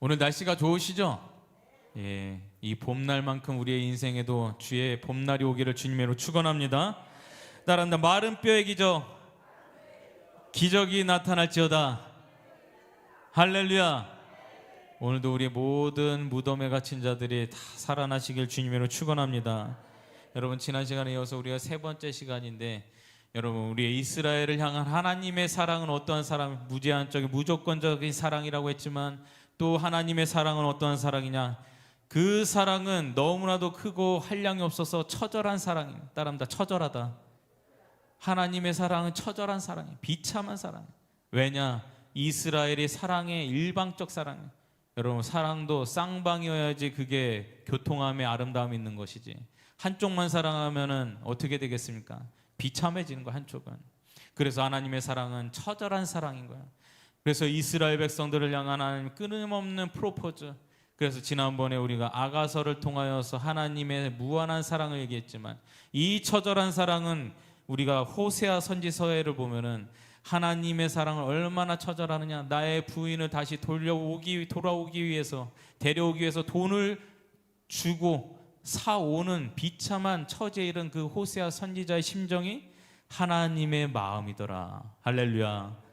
오늘 날씨가 좋으시죠? 예, 이 봄날만큼 우리의 인생에도 주의 봄날이 오기를 주님으로 축원합니다. 따라한다. 마른 뼈의 기적이 나타날지어다. 할렐루야. 오늘도 우리 모든 무덤에 갇힌 자들이 다 살아나시길 주님으로 축원합니다. 여러분, 지난 시간에 이어서 우리가 세 번째 시간인데, 여러분, 우리의 이스라엘을 향한 하나님의 사랑은 어떠한 사랑? 무제한적인 무조건적인 사랑이라고 했지만, 또 하나님의 사랑은 어떠한 사랑이냐? 그 사랑은 너무나도 크고 한량이 없어서 처절한 사랑입니다. 따라합니다. 처절하다. 하나님의 사랑은 처절한 사랑이에요. 비참한 사랑이에요. 왜냐? 이스라엘이 사랑의 일방적 사랑이에요. 여러분, 사랑도 쌍방이어야지 그게 교통함의 아름다움이 있는 것이지, 한쪽만 사랑하면은 어떻게 되겠습니까? 비참해지는 거야, 한쪽은. 그래서 하나님의 사랑은 처절한 사랑인 거야. 그래서 이스라엘 백성들을 향한 하나님 끊임없는 프로포즈. 그래서 지난번에 우리가 아가서를 통하여서 하나님의 무한한 사랑을 얘기했지만, 이 처절한 사랑은 우리가 호세아 선지서에를 보면은 하나님의 사랑을 얼마나 처절하느냐. 나의 부인을 다시 돌아오기 위해서, 데려오기 위해서 돈을 주고 사오는 비참한 처지에 이른 그 호세아 선지자의 심정이 하나님의 마음이더라. 할렐루야.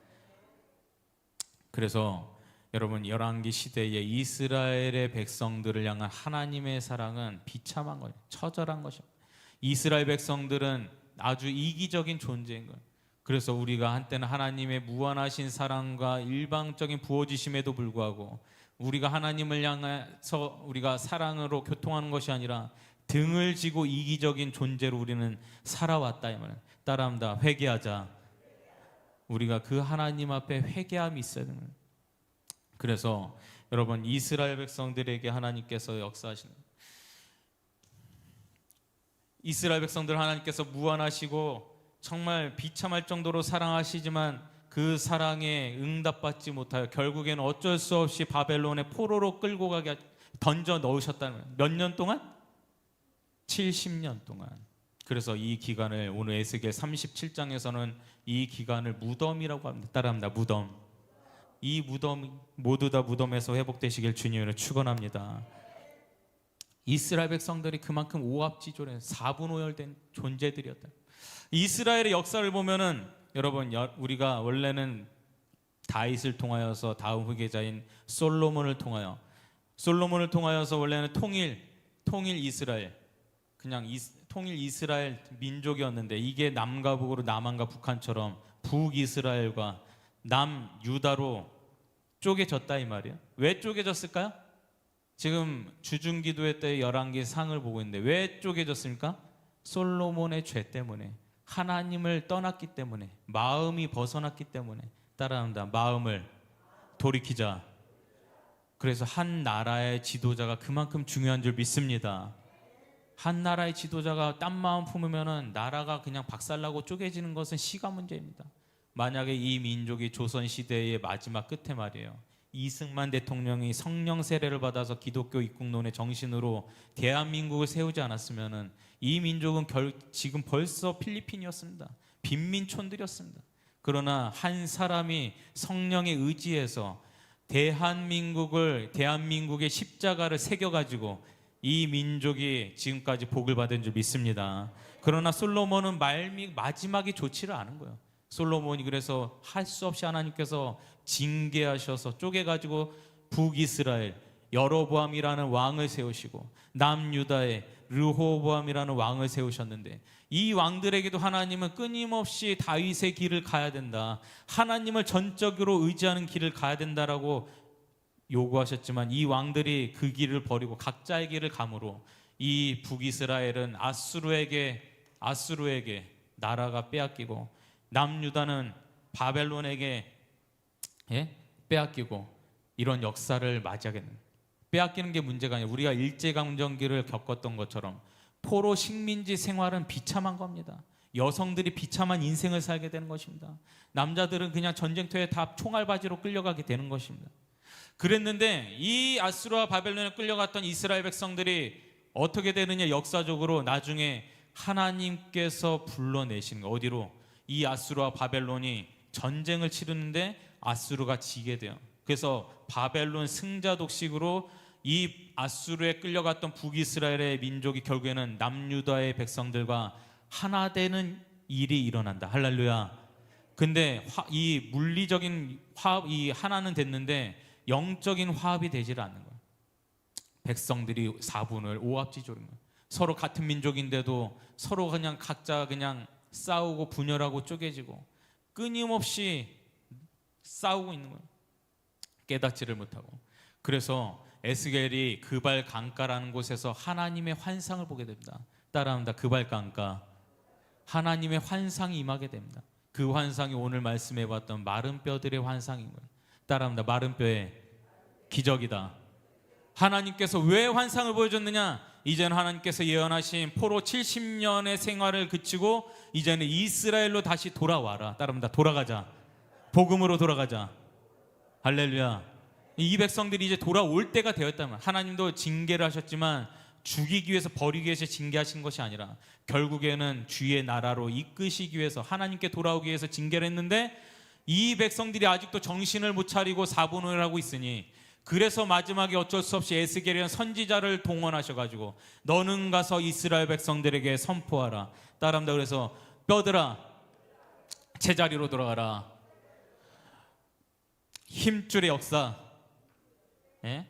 그래서 여러분, 열왕기 시대의 이스라엘의 백성들을 향한 하나님의 사랑은 비참한 거예요. 처절한 것입니다. 이스라엘 백성들은 아주 이기적인 존재인 거예요. 그래서 우리가 한때는 하나님의 무한하신 사랑과 일방적인 부어지심에도 불구하고 우리가 하나님을 향해서 우리가 사랑으로 교통하는 것이 아니라 등을 지고 이기적인 존재로 우리는 살아왔다 이 말이에요. 따라합니다. 회개하자. 우리가 그 하나님 앞에 회개함이 있어야 됩니다. 그래서 여러분, 이스라엘 백성들에게 하나님께서 역사하시는, 이스라엘 백성들 하나님께서 무한하시고 정말 비참할 정도로 사랑하시지만 그 사랑에 응답받지 못하여 결국에는 어쩔 수 없이 바벨론의 포로로 끌고 가게 던져 넣으셨다는 거예요. 몇 년 동안? 70년 동안. 그래서 이 기간을 오늘 에스겔 37장에서는 이 기간을 무덤이라고 합니다. 따라합니다. 무덤. 이 무덤, 모두 다 무덤에서 회복되시길 주님으로 축원합니다. 이스라엘 백성들이 그만큼 오합지졸해 4분오열된 존재들이었다. 이스라엘의 역사를 보면은 여러분, 우리가 원래는 다윗을 통하여서 다음 후계자인 솔로몬을 통하여서 원래는 통일 이스라엘, 그냥 통일 이스라엘 민족이었는데, 이게 남과 북으로 남한과 북한처럼 북이스라엘과 남유다로 쪼개졌다 이 말이에요. 왜 쪼개졌을까요? 지금 주중기도회 때 열왕기 상을 보고 있는데 왜 쪼개졌습니까? 솔로몬의 죄 때문에, 하나님을 떠났기 때문에, 마음이 벗어났기 때문에. 따라합니다. 마음을 돌이키자. 그래서 한 나라의 지도자가 그만큼 중요한 줄 믿습니다. 한 나라의 지도자가 딴 마음 품으면은 나라가 그냥 박살나고 쪼개지는 것은 시간 문제입니다. 만약에 이 민족이 조선시대의 마지막 끝에 말이에요, 이승만 대통령이 성령 세례를 받아서 기독교 입국론의 정신으로 대한민국을 세우지 않았으면은 이 민족은 지금 벌써 필리핀이었습니다. 빈민촌들이었습니다. 그러나 한 사람이 성령에 의지해서 대한민국의 십자가를 새겨가지고 이 민족이 지금까지 복을 받은 줄 믿습니다. 그러나 솔로몬은 마지막이 좋지를 않은 거예요. 솔로몬이 그래서 할 수 없이 하나님께서 징계하셔서 쪼개가지고 북이스라엘 여로보암이라는 왕을 세우시고 남유다에 르호보암이라는 왕을 세우셨는데, 이 왕들에게도 하나님은 끊임없이 다윗의 길을 가야 된다, 하나님을 전적으로 의지하는 길을 가야 된다라고 요구하셨지만, 이 왕들이 그 길을 버리고 각자의 길을 감으로 이 북이스라엘은 아수르에게 나라가 빼앗기고, 남유다는 바벨론에게 빼앗기고, 이런 역사를 맞이하겠는. 빼앗기는 게 문제가 아니라 우리가 일제강점기를 겪었던 것처럼 포로 식민지 생활은 비참한 겁니다. 여성들이 비참한 인생을 살게 되는 것입니다. 남자들은 그냥 전쟁터에 다 총알바지로 끌려가게 되는 것입니다. 그랬는데 이 아수르와 바벨론에 끌려갔던 이스라엘 백성들이 어떻게 되느냐, 역사적으로 나중에 하나님께서 불러내시는 거. 어디로? 이 아수르와 바벨론이 전쟁을 치르는데 아수르가 지게 돼요. 그래서 바벨론 승자 독식으로 이 아수르에 끌려갔던 북이스라엘의 민족이 결국에는 남유다의 백성들과 하나 되는 일이 일어난다. 할렐루야. 근데 이 물리적인 화합, 이 하나는 됐는데 영적인 화합이 되질 않는 거야. 백성들이 사분을 오합지졸인 거야. 서로 같은 민족인데도 서로 그냥 각자 그냥 싸우고 분열하고 쪼개지고 끊임없이 싸우고 있는 거예요. 깨닫지를 못하고. 그래서 에스겔이 그발 강가라는 곳에서 하나님의 환상을 보게 됩니다. 따라합니다. 그발 강가. 하나님의 환상이 임하게 됩니다. 그 환상이 오늘 말씀해봤던 마른 뼈들의 환상인 거예요. 따라합니다. 마른 뼈의 기적이다. 하나님께서 왜 환상을 보여줬느냐? 이제는 하나님께서 예언하신 포로 70년의 생활을 그치고 이제는 이스라엘로 다시 돌아와라. 따라합니다. 돌아가자. 복음으로 돌아가자. 할렐루야. 이 백성들이 이제 돌아올 때가 되었다면, 하나님도 징계를 하셨지만 죽이기 위해서, 버리기 위해서 징계하신 것이 아니라 결국에는 주의 나라로 이끄시기 위해서, 하나님께 돌아오기 위해서 징계를 했는데 이 백성들이 아직도 정신을 못 차리고 사분을 하고 있으니, 그래서 마지막에 어쩔 수 없이 에스겔이라는 선지자를 동원하셔가지고 너는 가서 이스라엘 백성들에게 선포하라. 따라합니다. 그래서 뼈들아 제자리로 돌아가라. 힘줄의 역사,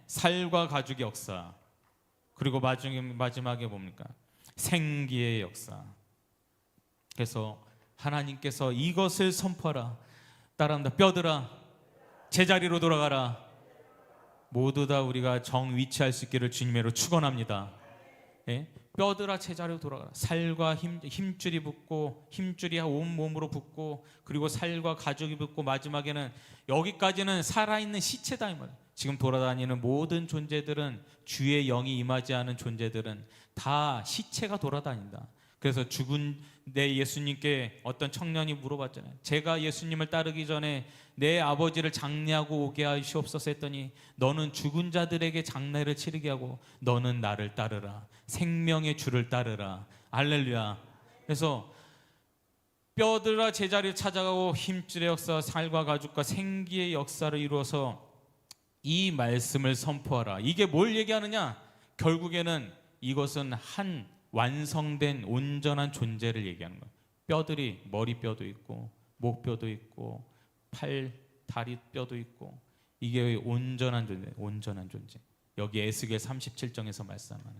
살과 가죽의 역사, 그리고 마지막에 뭡니까? 생기의 역사. 그래서 하나님께서 이것을 선포하라. 따라합니다. 뼈들아 제자리로 돌아가라. 모두 다 우리가 정위치할 수 있기를 주님으로 축원합니다. 뼈들아 제자리로 돌아가라. 살과 힘줄이 붙고, 힘줄이 온몸으로 붙고, 그리고 살과 가죽이 붙고, 마지막에는 여기까지는 살아있는 시체다 이 말이에요. 지금 돌아다니는 모든 존재들은, 주의 영이 임하지 않은 존재들은 다 시체가 돌아다닌다. 그래서 죽은 내 예수님께 어떤 청년이 물어봤잖아요. 제가 예수님을 따르기 전에 내 아버지를 장례하고 오게 하시옵소서 했더니 너는 죽은 자들에게 장례를 치르게 하고 너는 나를 따르라. 생명의 주를 따르라. 할렐루야. 그래서 뼈들아 제자리를 찾아가고 힘줄의 역사, 살과 가죽과 생기의 역사를 이루어서 이 말씀을 선포하라. 이게 뭘 얘기하느냐? 결국에는 이것은 한 완성된 온전한 존재를 얘기하는 거예요. 뼈들이, 머리뼈도 있고 목뼈도 있고 팔, 다리 뼈도 있고, 이게 온전한 존재, 온전한 존재. 여기 에스겔 37장에서 말씀하는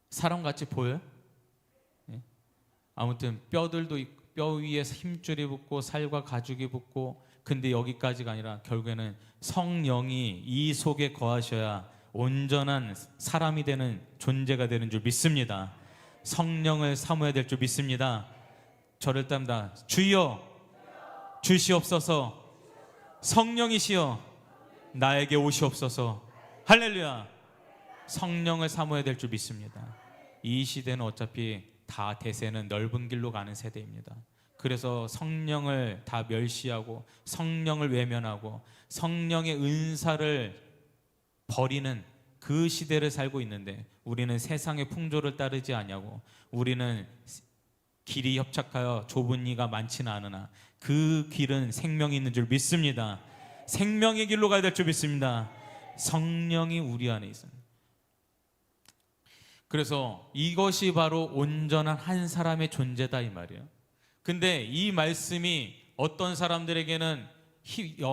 사람같이 보여요? 아무튼 뼈들도 있고, 뼈 위에 힘줄이 붙고 살과 가죽이 붙고, 근데 여기까지가 아니라 결국에는 성령이 이 속에 거하셔야 온전한 사람이 되는 존재가 되는 줄 믿습니다. 성령을 사모해야 될 줄 믿습니다. 저를 따릅니다. 주여 주시옵소서. 성령이시여 나에게 오시옵소서. 할렐루야. 성령을 사모해야 될 줄 믿습니다. 이 시대는 어차피 다 대세는 넓은 길로 가는 세대입니다. 그래서 성령을 다 멸시하고 성령을 외면하고 성령의 은사를 버리는 그 시대를 살고 있는데, 우리는 세상의 풍조를 따르지 아니하고 우리는 길이 협착하여 좁은 이가 많지는 않으나 그 길은 생명이 있는 줄 믿습니다. 생명의 길로 가야 될 줄 믿습니다. 성령이 우리 안에 있습니다. 그래서 이것이 바로 온전한 한 사람의 존재다 이 말이에요. 근데 이 말씀이 어떤 사람들에게는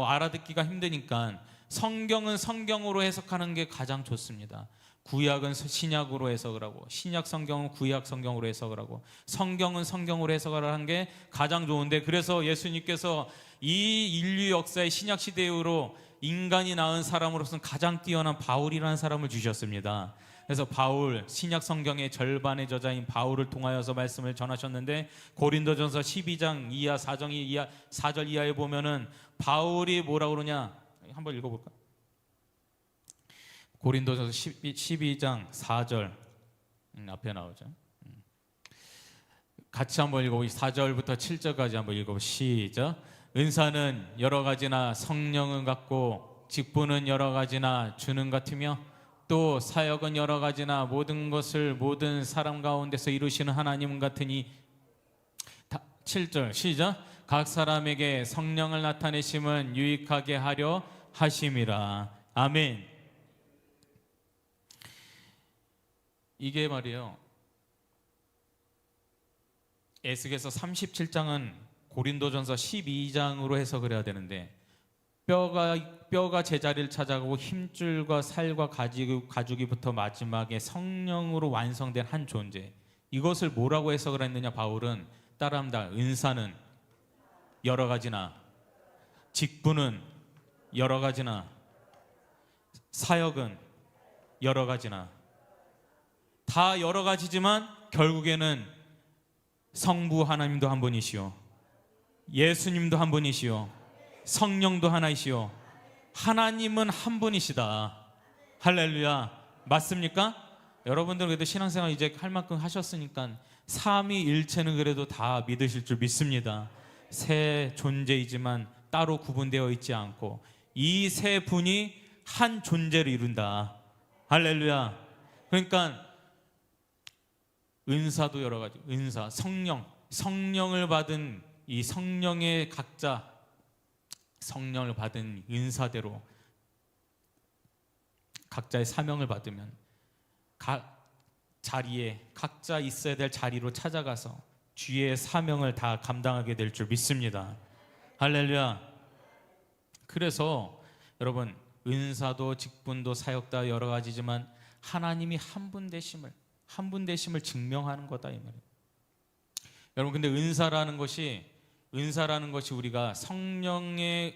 알아듣기가 힘드니까 성경은 성경으로 해석하는 게 가장 좋습니다. 구약은 신약으로 해석을 하고, 신약 성경은 구약 성경으로 해석을 하고, 성경은 성경으로 해석을 하는 게 가장 좋은데, 그래서 예수님께서 이 인류 역사의 신약 시대로 인간이 낳은 사람으로서는 가장 뛰어난 바울이라는 사람을 주셨습니다. 그래서 바울, 신약 성경의 절반의 저자인 바울을 통하여서 말씀을 전하셨는데, 고린도전서 12장 이하 4절 이하에 보면은 바울이 뭐라고 그러냐, 한번 읽어볼까? 고린도전서 12장 4절 앞에 나오죠. 같이 한번 읽어보시죠. 4절부터 7절까지 한번 읽어보시죠. 시작. 은사는 여러 가지나 성령은 같고, 직분은 여러 가지나 주는 같으며, 또 사역은 여러 가지나 모든 것을 모든 사람 가운데서 이루시는 하나님은 같으니. 7절 시작. 각 사람에게 성령을 나타내심은 유익하게 하려 하심이라. 아멘. 이게 말이에요, 에스겔서 37장은 고린도전서 12장으로 해석을 해야 되는데, 뼈가 제자리를 찾아가고 힘줄과 살과 가죽이부터 마지막에 성령으로 완성된 한 존재, 이것을 뭐라고 해석을 했느냐? 바울은 따라합니다. 은사는 여러 가지나, 직분은 여러 가지나, 사역은 여러 가지나, 다 여러 가지지만 결국에는 성부 하나님도 한 분이시오, 예수님도 한 분이시오, 성령도 하나이시오, 하나님은 한 분이시다. 할렐루야. 맞습니까? 여러분들 그래도 신앙생활 이제 할 만큼 하셨으니까 삼위일체는 그래도 다 믿으실 줄 믿습니다. 세 존재이지만 따로 구분되어 있지 않고 이 세 분이 한 존재를 이룬다. 할렐루야. 그러니까 은사도 여러 가지, 은사, 성령을 받은 이 성령의 각자, 성령을 받은 은사대로 각자의 사명을 받으면 각 자리에, 각자 있어야 될 자리로 찾아가서 주의 사명을 다 감당하게 될 줄 믿습니다. 할렐루야. 그래서 여러분, 은사도 직분도 사역도 여러 가지지만 하나님이 한 분 되심을 증명하는 거다, 이 말이에요. 여러분, 근데 은사라는 것이 우리가 성령의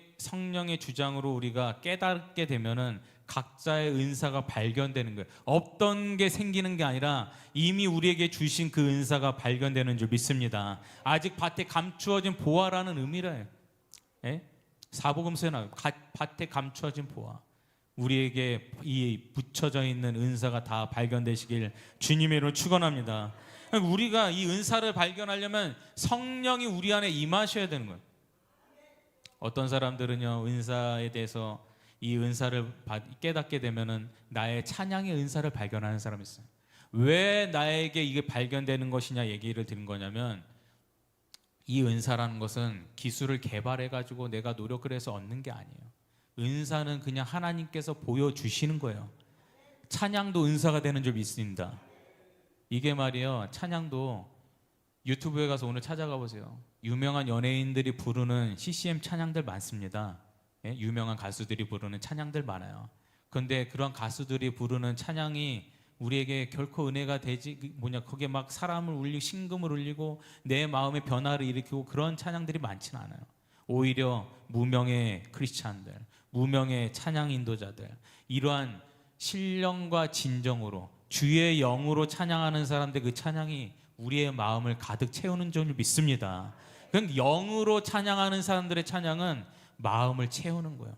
주장으로 우리가 깨닫게 되면은 각자의 은사가 발견되는 거예요. 없던 게 생기는 게 아니라 이미 우리에게 주신 그 은사가 발견되는 줄 믿습니다. 아직 밭에 감추어진 보화라는 의미래요. 예? 사복음서에 나와요. 밭에 감추어진 보화. 우리에게 이 붙여져 있는 은사가 다 발견되시길 주님의 이름으로 축원합니다. 우리가 이 은사를 발견하려면 성령이 우리 안에 임하셔야 되는 거예요. 어떤 사람들은요, 은사에 대해서 이 은사를 깨닫게 되면은 나의 찬양의 은사를 발견하는 사람이 있어요. 왜 나에게 이게 발견되는 것이냐 얘기를 드린 거냐면, 이 은사라는 것은 기술을 개발해 가지고 내가 노력을 해서 얻는 게 아니에요. 은사는 그냥 하나님께서 보여주시는 거예요. 찬양도 은사가 되는 줄 믿습니다. 이게 말이에요, 찬양도 유튜브에 가서 오늘 찾아가 보세요. 유명한 연예인들이 부르는 CCM 찬양들 많습니다. 예? 유명한 가수들이 부르는 찬양들 많아요. 그런데 그런 가수들이 부르는 찬양이 우리에게 결코 은혜가 되지 거기에 막 사람을 울리고 신금을 울리고 내 마음의 변화를 일으키고 그런 찬양들이 많지는 않아요. 오히려 무명의 크리스찬들, 무명의 찬양 인도자들, 이러한 신령과 진정으로 주의 영으로 찬양하는 사람들, 그 찬양이 우리의 마음을 가득 채우는 줄 믿습니다. 그러니까 영으로 찬양하는 사람들의 찬양은 마음을 채우는 거예요.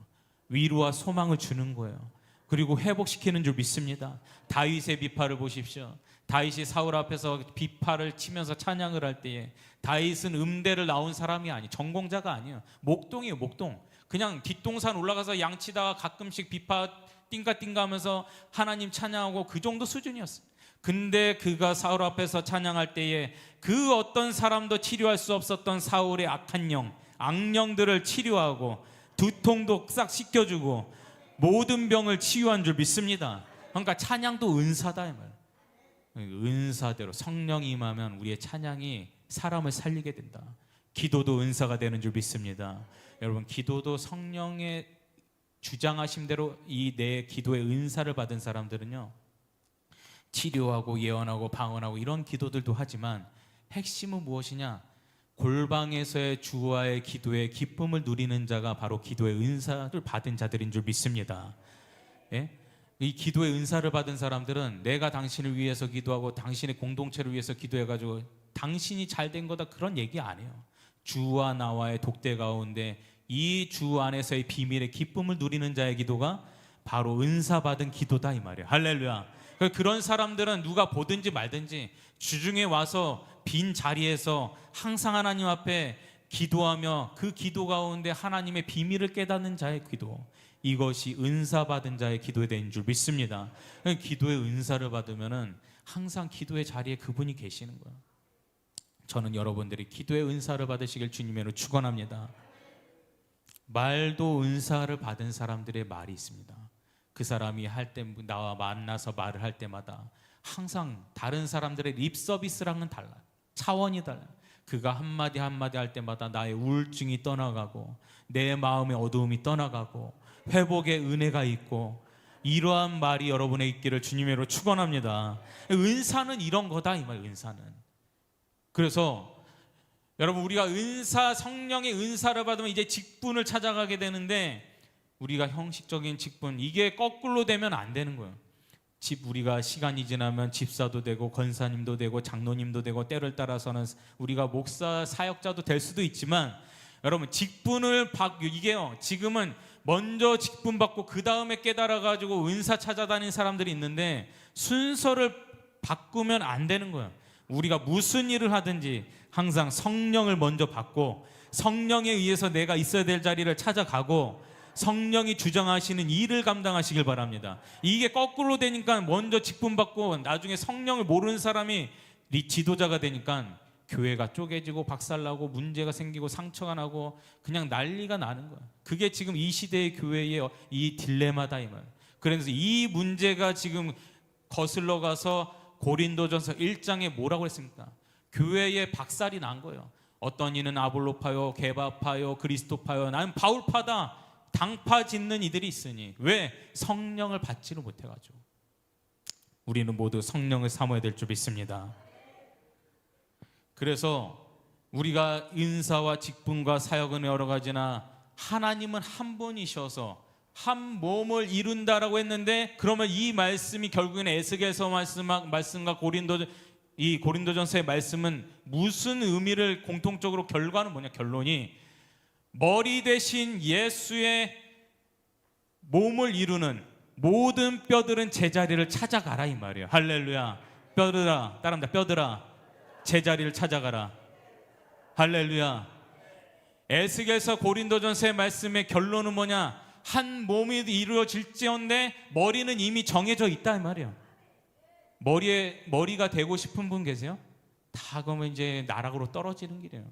위로와 소망을 주는 거예요. 그리고 회복시키는 줄 믿습니다. 다윗의 비파를 보십시오. 다윗이 사울 앞에서 비파를 치면서 찬양을 할 때에 다윗은 음대를 나온 사람이 아니에요. 전공자가 아니에요. 목동이에요, 목동. 그냥 뒷동산 올라가서 양치다가 가끔씩 비파 띵가띵가 하면서 하나님 찬양하고 그 정도 수준이었어요. 근데 그가 사울 앞에서 찬양할 때에 그 어떤 사람도 치료할 수 없었던 사울의 악한 영, 악령들을 치료하고 두통도 싹 씻겨주고 모든 병을 치유한 줄 믿습니다. 그러니까 찬양도 은사다, 이 말. 은사대로 성령이 임하면 우리의 찬양이 사람을 살리게 된다. 기도도 은사가 되는 줄 믿습니다. 여러분, 기도도 성령의 주장하심대로 이 내 기도의 은사를 받은 사람들은요, 치료하고 예언하고 방언하고 이런 기도들도 하지만 핵심은 무엇이냐? 골방에서의 주와의 기도의 기쁨을 누리는 자가 바로 기도의 은사를 받은 자들인 줄 믿습니다. 예? 이 기도의 은사를 받은 사람들은 내가 당신을 위해서 기도하고 당신의 공동체를 위해서 기도해가지고 당신이 잘된 거다 그런 얘기 안 해요. 주와 나와의 독대 가운데 이 주 안에서의 비밀의 기쁨을 누리는 자의 기도가 바로 은사 받은 기도다, 이 말이에요. 할렐루야. 그런 사람들은 누가 보든지 말든지 주중에 와서 빈 자리에서 항상 하나님 앞에 기도하며 그 기도 가운데 하나님의 비밀을 깨닫는 자의 기도, 이것이 은사 받은 자의 기도에 대한 줄 믿습니다. 기도의 은사를 받으면은 항상 기도의 자리에 그분이 계시는 거예요. 저는 여러분들이 기도의 은사를 받으시길 주님으로 축원합니다. 말도 은사를 받은 사람들의 말이 있습니다. 그 사람이 할 때 나와 만나서 말을 할 때마다 항상 다른 사람들의 립 서비스랑은 달라요. 차원이 달라요. 그가 한마디 한마디 할 때마다 나의 우울증이 떠나가고 내 마음의 어두움이 떠나가고 회복의 은혜가 있고, 이러한 말이 여러분의 있기를 주님으로 축원합니다. 은사는 이런 거다 이 말. 은사는 그래서 여러분, 우리가 은사, 성령의 은사를 받으면 이제 직분을 찾아가게 되는데, 우리가 형식적인 직분, 이게 거꾸로 되면 안 되는 거예요. 우리가 시간이 지나면 집사도 되고 권사님도 되고 장로님도 되고, 때를 따라서는 우리가 목사 사역자도 될 수도 있지만, 여러분 직분을 이게요, 지금은 먼저 직분 받고 그 다음에 깨달아 가지고 은사 찾아다니는 사람들이 있는데, 순서를 바꾸면 안 되는 거예요. 우리가 무슨 일을 하든지 항상 성령을 먼저 받고, 성령에 의해서 내가 있어야 될 자리를 찾아가고, 성령이 주장하시는 일을 감당하시길 바랍니다. 이게 거꾸로 되니까 먼저 직분 받고 나중에 성령을 모르는 사람이 지도자가 되니까 교회가 쪼개지고 박살나고 문제가 생기고 상처가 나고 그냥 난리가 나는 거야. 그게 지금 이 시대의 교회의 이 딜레마다 이 말. 그래서 이 문제가 지금 거슬러 가서 고린도전서 1장에 뭐라고 했습니까? 교회에 박살이 난 거예요. 어떤 이는 아볼로파요, 게바파요, 그리스도파요, 나는 바울파다, 당파 짓는 이들이 있으니. 왜? 성령을 받지를 못해가지고. 우리는 모두 성령을 사모해야 될 줄 믿습니다. 그래서 우리가 은사와 직분과 사역은 여러 가지나, 하나님은 한 분이셔서 한 몸을 이룬다라고 했는데, 그러면 이 말씀이 결국에는 에스겔서 말씀과 고린도전서의 말씀은 무슨 의미를 공통적으로, 결과는 뭐냐? 결론이 머리 대신 예수의 몸을 이루는 모든 뼈들은 제자리를 찾아가라 이 말이에요. 할렐루야. 뼈들아, 따라합니다. 뼈들아, 제자리를 찾아가라. 할렐루야. 에스겔서 고린도전서의 말씀의 결론은 뭐냐? 한 몸이 이루어질지언데 머리는 이미 정해져 있다 이 말이에요. 머리가 되고 싶은 분 계세요? 다 그러면 이제 나락으로 떨어지는 길이에요.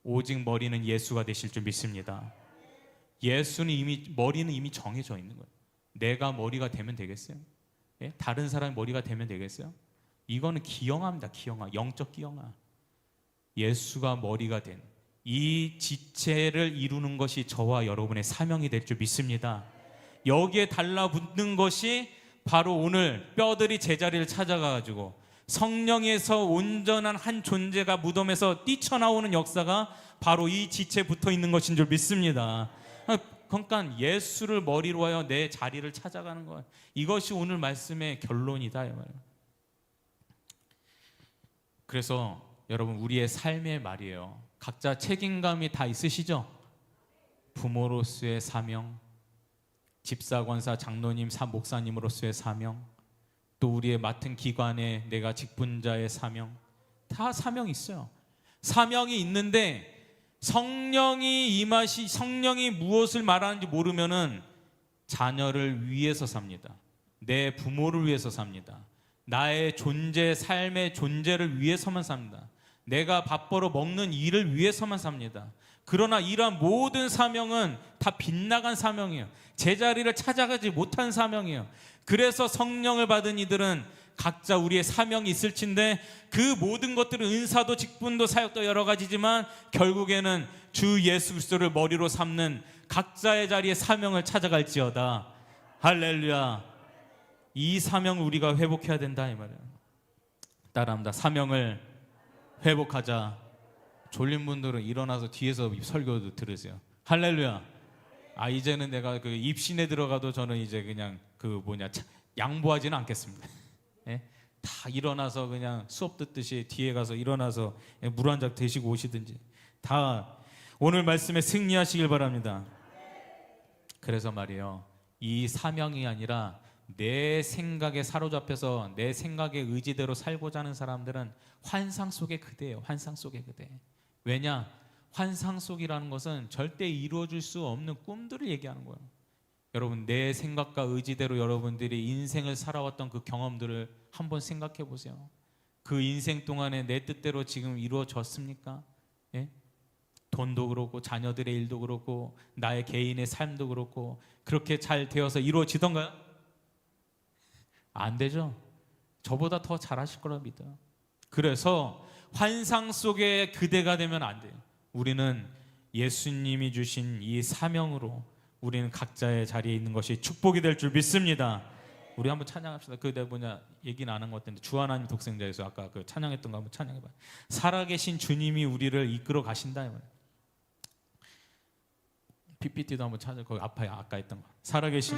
오직 머리는 예수가 되실 줄 믿습니다. 머리는 이미 정해져 있는 거예요. 내가 머리가 되면 되겠어요? 예? 다른 사람이 머리가 되면 되겠어요? 이거는 기형아입니다. 기형아, 영적 기형아. 예수가 머리가 된 이 지체를 이루는 것이 저와 여러분의 사명이 될 줄 믿습니다. 여기에 달라붙는 것이 바로 오늘 뼈들이 제자리를 찾아가가지고 성령에서 온전한 한 존재가 무덤에서 뛰쳐나오는 역사가 바로 이 지체에 붙어 있는 것인 줄 믿습니다. 그러니까 예수를 머리로 하여 내 자리를 찾아가는 것, 이것이 오늘 말씀의 결론이다 이 말이에요. 그래서 여러분, 우리의 삶의 말이에요. 각자 책임감이 다 있으시죠? 부모로서의 사명, 집사, 권사, 장로님, 목사님으로서의 사명, 또 우리의 맡은 기관에 내가 직분자의 사명, 다 사명이 있어요. 사명이 있는데 성령이 무엇을 말하는지 모르면은 자녀를 위해서 삽니다. 내 부모를 위해서 삽니다. 나의 존재, 삶의 존재를 위해서만 삽니다. 내가 밥 벌어 먹는 일을 위해서만 삽니다. 그러나 이러한 모든 사명은 다 빗나간 사명이에요. 제자리를 찾아가지 못한 사명이에요. 그래서 성령을 받은 이들은 각자 우리의 사명이 있을진데, 그 모든 것들은 은사도 직분도 사역도 여러 가지지만 결국에는 주 예수 그리스도를 머리로 삼는 각자의 자리에 사명을 찾아갈지어다. 할렐루야. 이 사명을 우리가 회복해야 된다 이 말이에요. 따라합니다. 사명을 회복하자. 졸린 분들은 일어나서 뒤에서 설교도 들으세요. 할렐루야. 이제는 내가 그 입신에 들어가도 저는 이제 그냥 양보하지는 않겠습니다. 예? 다 일어나서 그냥 수업 듣듯이 뒤에 가서 일어나서 물 한 잔 드시고 오시든지, 다 오늘 말씀에 승리하시길 바랍니다. 그래서 말이에요, 이 사명이 아니라 내 생각에 사로잡혀서 내 생각의 의지대로 살고자 하는 사람들은 환상 속의 그대예요. 환상 속의 그대. 왜냐? 환상 속이라는 것은 절대 이루어질 수 없는 꿈들을 얘기하는 거예요. 여러분, 내 생각과 의지대로 여러분들이 인생을 살아왔던 그 경험들을 한번 생각해 보세요. 그 인생 동안에 내 뜻대로 지금 이루어졌습니까? 예? 돈도 그렇고 자녀들의 일도 그렇고 나의 개인의 삶도 그렇고 그렇게 잘 되어서 이루어지던가요? 안 되죠. 저보다 더 잘하실 거라 믿어요. 그래서 환상 속에 그대가 되면 안 돼요. 우리는 예수님이 주신 이 사명으로 우리는 각자의 자리에 있는 것이 축복이 될 줄 믿습니다. 우리 한번 찬양합시다. 그 내가 뭐냐 얘기는 안 한 것 같은데 주 하나님 독생자에서 아까 그 찬양했던 거 한번 찬양해봐요. 살아계신 주님이 우리를 이끌어 가신다. PPT도 한번 찾아. 거기 아파요. 아까 했던 거. 살아계신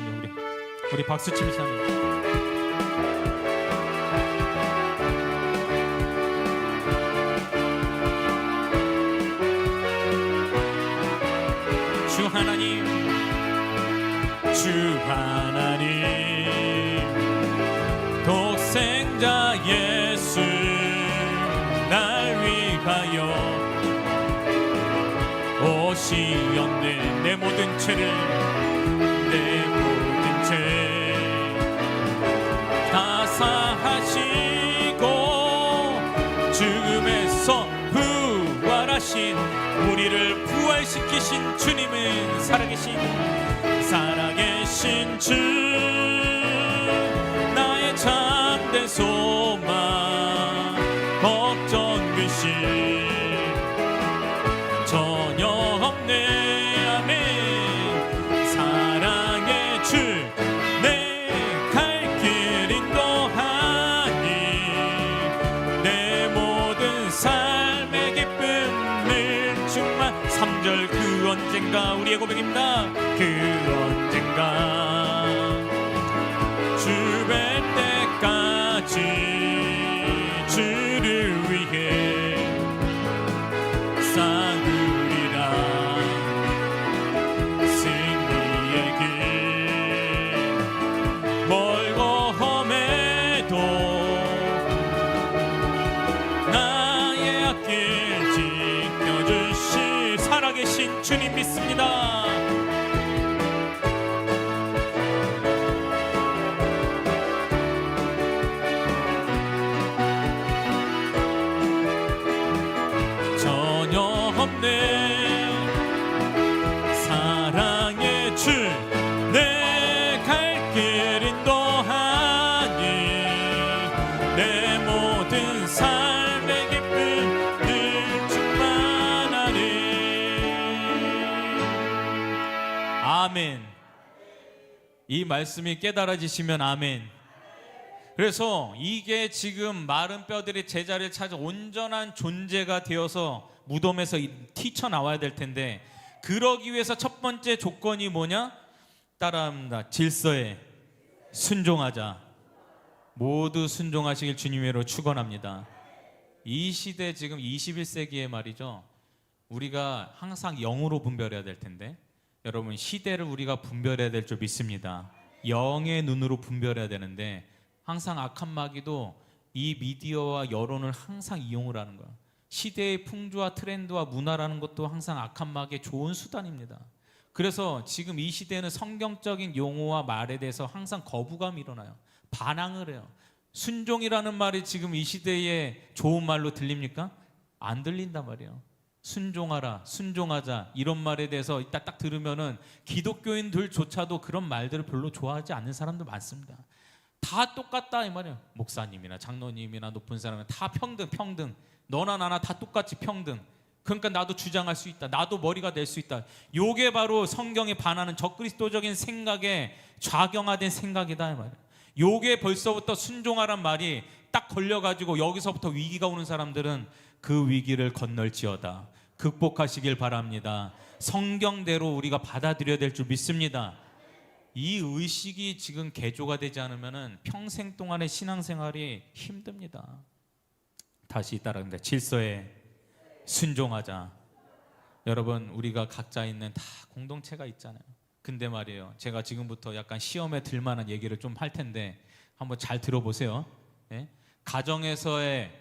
우리 박수치미 찬양. 주 하나님, 주 하나님, 독생자 예수 날 위하여 오시었네. 내 모든 죄를 내 모든 죄 다 사하시고 죽음에서 부활하신 우리를 부활시키신 주님은 살아계신 주 나의 참된 소망 걱정 근심 전혀 없네. 아멘. 사랑의 주 내 갈 길 인도하니 내 모든 삶의 기쁨 늘 충만. 3절 그 언젠가 우리의 고백입니다. 그 언젠가 주 뵐 때까지 주를 위해 싸우리라. 승리의 길 멀고 험해도 나의 앞길 지켜주실 살아계신 주님 믿습니다. 전혀 없네. 사랑의 주 내 갈 길 인도하니 내 모든 삶의 기쁨 늘 충만하리. 아멘. 이 말씀이 깨달아지시면 아멘. 그래서 이게 지금 마른 뼈들이 제자리를 찾아 온전한 존재가 되어서 무덤에서 튀쳐나와야 될 텐데, 그러기 위해서 첫 번째 조건이 뭐냐? 따라합니다. 질서에 순종하자. 모두 순종하시길 주님으로 축원합니다. 이 시대 지금 21세기에 말이죠, 우리가 항상 영으로 분별해야 될 텐데, 여러분 시대를 우리가 분별해야 될 줄 믿습니다. 영의 눈으로 분별해야 되는데 항상 악한 마귀도 이 미디어와 여론을 항상 이용을 하는 거야. 시대의 풍조와 트렌드와 문화라는 것도 항상 악한 마귀의 좋은 수단입니다. 그래서 지금 이 시대는 성경적인 용어와 말에 대해서 항상 거부감이 일어나요. 반항을 해요. 순종이라는 말이 지금 이 시대에 좋은 말로 들립니까? 안 들린단 말이에요. 순종하라, 순종하자 이런 말에 대해서 이따 딱 들으면은 기독교인들조차도 그런 말들을 별로 좋아하지 않는 사람들 많습니다. 다 똑같다 이 말이에요. 목사님이나 장로님이나 높은 사람은 다 평등. 너나 나나 다 똑같이 평등. 그러니까 나도 주장할 수 있다. 나도 머리가 될 수 있다. 요게 바로 성경에 반하는 적그리스도적인 생각에 좌경화된 생각이다 이 말이에요. 요게 벌써부터 순종하란 말이 딱 걸려가지고 여기서부터 위기가 오는 사람들은 그 위기를 건널지어다. 극복하시길 바랍니다. 성경대로 우리가 받아들여야 될 줄 믿습니다. 이 의식이 지금 개조가 되지 않으면 평생 동안의 신앙생활이 힘듭니다. 다시 따라합니다. 질서에 순종하자. 여러분 우리가 각자 있는 다 공동체가 있잖아요. 근데 말이에요, 제가 지금부터 약간 시험에 들만한 얘기를 좀 할 텐데 한번 잘 들어보세요. 예? 가정에서의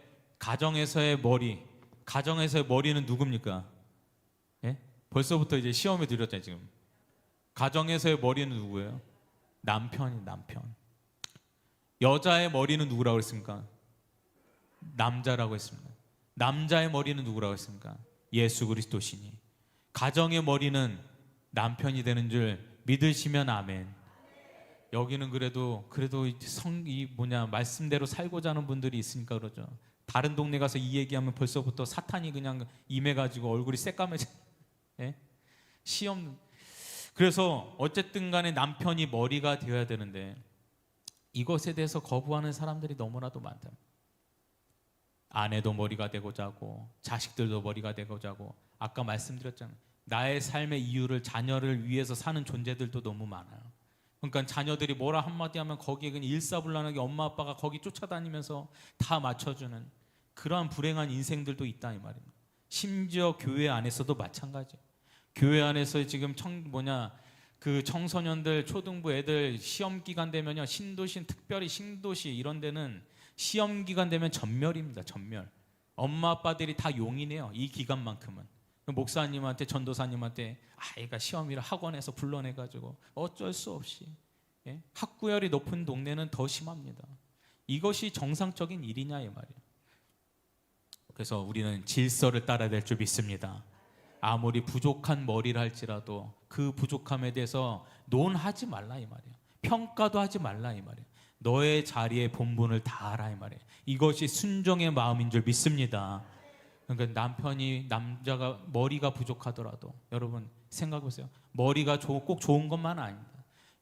머리는 누굽니까? 예? 벌써부터 이제 시험에 들었잖아요. 지금 가정에서의 머리는 누구예요? 남편. 여자의 머리는 누구라고 그랬습니까? 남자라고 했습니다. 남자의 머리는 누구라고 했습니까? 예수 그리스도시니. 가정의 머리는 남편이 되는 줄 믿으시면 아멘. 여기는 그래도 말씀대로 살고자 하는 분들이 있으니까 그러죠. 다른 동네 가서 이 얘기하면 벌써부터 사탄이 그냥 임해가지고 얼굴이 새까매져. 예? 시험. 그래서 어쨌든 간에 남편이 머리가 되어야 되는데 이것에 대해서 거부하는 사람들이 너무나도 많다. 아내도 머리가 되고자 하고 자식들도 머리가 되고자 하고, 아까 말씀드렸잖아요. 나의 삶의 이유를 자녀를 위해서 사는 존재들도 너무 많아요. 그러니까 자녀들이 뭐라 한마디 하면 거기에 그냥 일사불란하게 엄마 아빠가 거기 쫓아다니면서 다 맞춰주는 그러한 불행한 인생들도 있다 이 말입니다. 심지어 교회 안에서도 마찬가지예요. 교회 안에서 지금 그 청소년들, 초등부 애들 시험 기간 되면요, 신도시, 특별히 신도시 이런 데는 시험 기간 되면 전멸입니다. 전멸. 엄마 아빠들이 다 용이네요. 이 기간만큼은. 목사님한테, 전도사님한테 아이가 시험이라 학원에서 불러내가지고 어쩔 수 없이. 예? 학구열이 높은 동네는 더 심합니다. 이것이 정상적인 일이냐 이 말이에요. 그래서 우리는 질서를 따라야 될 줄 믿습니다. 아무리 부족한 머리를 할지라도 그 부족함에 대해서 논하지 말라 이 말이에요. 평가도 하지 말라 이 말이에요. 너의 자리의 본분을 다하라 이 말이에요. 이것이 순종의 마음인 줄 믿습니다. 그러니까 남자가 머리가 부족하더라도 여러분 생각해보세요. 머리가 꼭 좋은 것만 아닙니다.